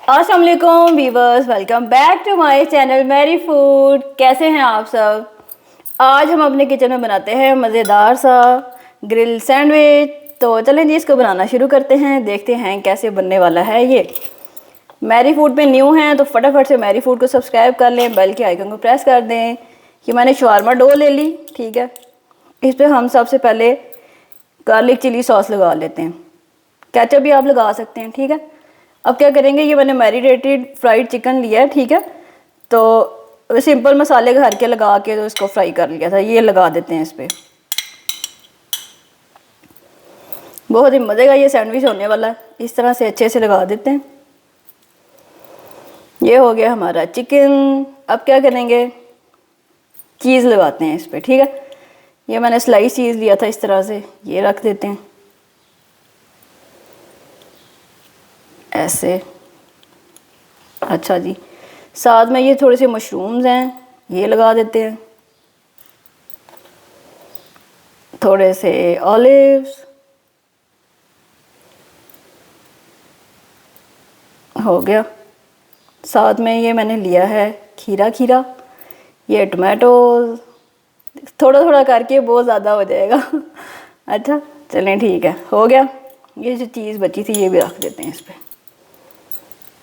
अस्सलाम वालेकुम viewers, welcome back to my channel Mary food. कैसे हैं आप सब? आज हम अपने किचन में बनाते हैं मज़ेदार सा ग्रिल सैंडविच। तो चलें जी, इसको बनाना शुरू करते हैं, देखते हैं कैसे बनने वाला है ये। मैरी फूड पे न्यू हैं तो फटाफट से मैरी फूड को सब्सक्राइब कर लें, बेल के आइकन को प्रेस कर दें। कि मैंने शवारमा डो ले ली, ठीक है। इस पर हम सबसे पहले गार्लिक चिली सॉस लगा लेते हैं। केचप भी आप लगा सकते हैं, ठीक है। अब क्या करेंगे, ये मैंने मैरिनेटेड फ्राइड चिकन लिया है, ठीक है। तो सिंपल मसाले घर के लगा के तो इसको फ्राई कर लिया था, ये लगा देते हैं इस पर। बहुत ही मज़े का ये सैंडविच होने वाला है। इस तरह से अच्छे से लगा देते हैं। ये हो गया हमारा चिकन। अब क्या करेंगे, चीज़ लगाते हैं इस पर, ठीक है। ये मैंने स्लाइस चीज़ लिया था, इस तरह से ये रख देते हैं ऐसे। अच्छा जी, साथ में ये थोड़े से मशरूम्स हैं, ये लगा देते हैं। थोड़े से ऑलिव्स हो गया। साथ में ये मैंने लिया है खीरा, ये टमाटोज। थोड़ा थोड़ा करके बहुत ज़्यादा हो जाएगा। अच्छा चलें, ठीक है, हो गया। ये जो चीज़ बची थी ये भी रख देते हैं इस पर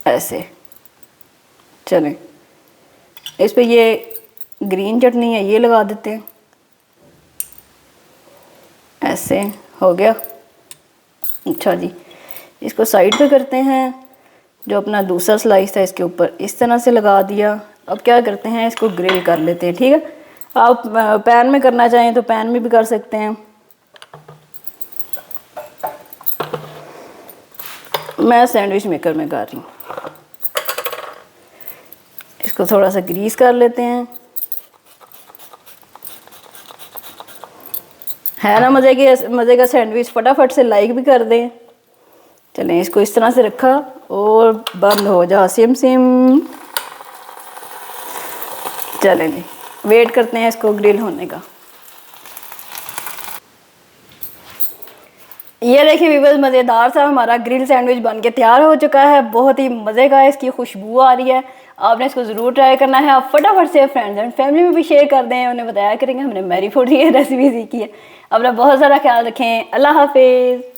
ऐसे। चलें, इस पे ये ग्रीन चटनी है, ये लगा देते हैं ऐसे। हो गया। अच्छा जी, इसको साइड पे करते हैं। जो अपना दूसरा स्लाइस था इसके ऊपर इस तरह से लगा दिया। अब क्या करते हैं, इसको ग्रिल कर लेते हैं, ठीक है। आप पैन में करना चाहें तो पैन में भी कर सकते हैं। मैं सैंडविच मेकर में कर रही हूँ। इसको थोड़ा सा ग्रीस कर लेते हैं। है ना मज़े का सैंडविच। फटाफट से लाइक भी कर दें। चलें, इसको इस तरह से रखा और बंद हो जा सिम। चलें जी, वेट करते हैं इसको ग्रिल होने का। ये देखिए व्यूअर्स, मज़ेदार सा हमारा ग्रिल सैंडविच बन के तैयार हो चुका है। बहुत ही मज़े का है, इसकी खुशबू आ रही है। आपने इसको ज़रूर ट्राई करना है। आप फटाफट से फ्रेंड्स एंड फैमिली में भी शेयर कर दें, उन्हें बताया करेंगे हमने मैरी फूड की रेसिपी सीखी है। अपना बहुत सारा ख्याल रखें। अल्लाह हाफिज़।